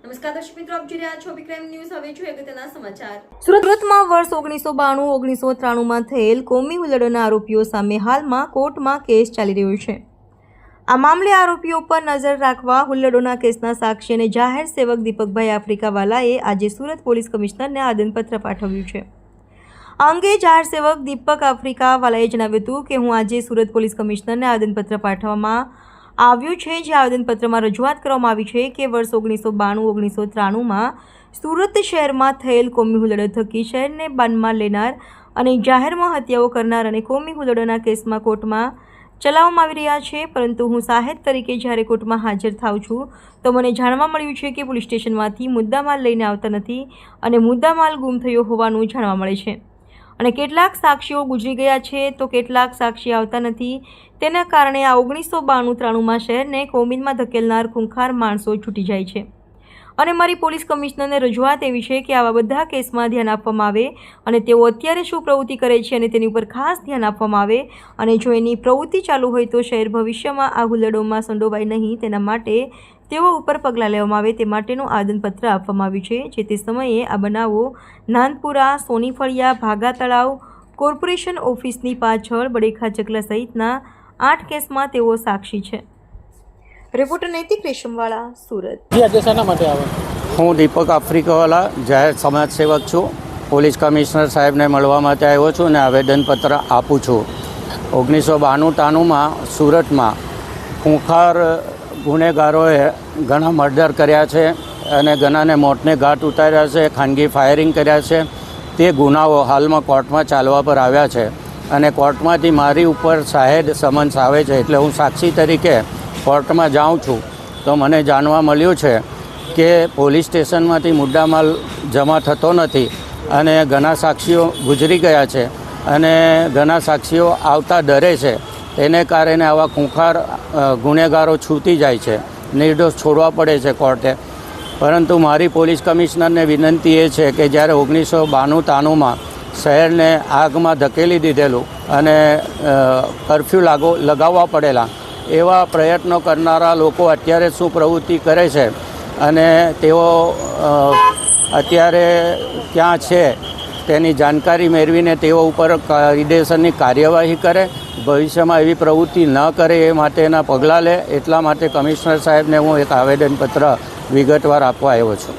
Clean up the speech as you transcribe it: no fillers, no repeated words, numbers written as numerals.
નમસ્કાર દર્શક મિત્રો, આપ જોઈ રહ્યા છો વિક્રમ ન્યૂઝ. હવે જોઈએ અગત્યના સમાચાર. સુરતમાં વર્ષ 1992-1993માં થયેલ કોમી હુલ્લડોના આરોપીઓ સામે હાલમાં કોર્ટમાં કેસ ચાલી રહ્યો છે. આ મામલે આરોપીઓ પર નજર રાખવા હુલ્લડોના કેસના સાક્ષી અને જાહેર સેવક દીપકભાઈ આફ્રિકાવાલાએ આજે સુરત પોલીસ કમિશનરને આવેદનપત્ર પાઠવ્યું છે. આ અંગે જાહેર સેવક દીપક આફ્રિકાવાલાએ જણાવ્યું હતું કે હું આજે સુરત પોલીસ કમિશનરને આવેદનપત્ર પાઠવવામાં આવ્યું છે. જે આવેદનપત્રમાં રજૂઆત કરવામાં આવી છે કે વર્ષ 1992-1993માં સુરત શહેરમાં થયેલ કોમી હુલ્લડો થકી શહેરને બાનમાં લેનાર અને જાહેરમાં હત્યાઓ કરનાર અને કોમી હુલ્લડોના કેસમાં કોર્ટમાં ચલાવવામાં આવી રહ્યા છે. પરંતુ હું સાહેબ તરીકે જ્યારે કોર્ટમાં હાજર થાઉં છું તો મને જાણવા મળ્યું છે કે પોલીસ સ્ટેશનમાંથી મુદ્દામાલ લઈને આવતા નથી અને મુદ્દામાલ ગુમ થયો હોવાનું જાણવા મળે છે અને કેટલાક સાક્ષીઓ ગુજરી ગયા છે તો કેટલાક સાક્ષી આવતા નથી. તેના કારણે આ 1992-93માં શહેરને કોમીનમાં ધકેલનાર ખૂંખાર માણસો છૂટી જાય છે અને મારી પોલીસ કમિશનરને રજૂઆત એવી છે કે આવા બધા કેસમાં ધ્યાન આપવામાં આવે અને તેઓ અત્યારે શું પ્રવૃત્તિ કરે છે અને તેની ઉપર ખાસ ધ્યાન આપવામાં આવે અને જો એની પ્રવૃત્તિ ચાલુ હોય તો શહેર ભવિષ્યમાં આ હુલ્લડોમાં સંડોવાય નહીં તેના માટે તેઓ ઉપર પગલાં લેવામાં આવે તે માટેનું આવેદનપત્ર આપવામાં આવ્યું છે. જે તે સમયે આ બનાવો નાનપુરા, સોનીફળિયા, ભાગા તળાવ, કોર્પોરેશન ઓફિસની પાછળ, બડેખા ચકલા સહિતના 8 કેસમાં તેઓ સાક્ષી છે. રિપોર્ટર નૈતિક રેશમવાળા, સુરત. હું દીપક આફ્રિકાવાલા જાહેર સમાજ સેવક છું. પોલીસ કમિશનર સાહેબને મળવા માટે આવ્યો છું અને આવેદનપત્ર આપું છું. 1992-93માં સુરતમાં ખૂંખાર ગુનેગારોએ ઘણા મર્ડર કર્યા છે અને ઘણાને મોતને ઘાટ ઉતાર્યા છે, ખાનગી ફાયરિંગ કર્યા છે. તે ગુનાઓ હાલમાં કોર્ટમાં ચાલવા પર આવ્યા છે અને કોર્ટમાંથી મારી ઉપર સાહેબ સમન્સ આવે છે. એટલે હું સાક્ષી તરીકે કોર્ટમાં જાઉં છું તો મને જાણવા મળ્યું છે કે પોલીસ સ્ટેશનમાંથી મુદ્દામાલ જમા થતો નથી અને ઘણા સાક્ષીઓ ગુજરી ગયા છે અને ઘણા સાક્ષીઓ આવતા ડરે છે. તેને કારણે આવા ખૂંખાર ગુનેગારો છૂટી જાય છે, નિર્દોષ છોડવા પડે છે કોર્ટે. પરંતુ મારી પોલીસ કમિશનરને વિનંતી એ છે કે જ્યારે 1992-93માં શહેરને આગમાં ધકેલી દીધેલું અને કર્ફ્યુ લગાવવા પડેલા એવા પ્રયત્નો કરનારા લોકો અત્યારે શું પ્રવૃત્તિ કરે છે અને તેઓ અત્યારે ક્યાં છે તેની જાણકારી મેળવીને તેઓ ઉપર કાયદેસરની કાર્યવાહી કરે, ભવિષ્યમાં એવી પ્રવૃત્તિ ન કરે એ માટેના પગલાં લે. એટલા માટે કમિશનર સાહેબને હું એક આવેદનપત્ર વિગતવાર આપવા આવ્યો છું.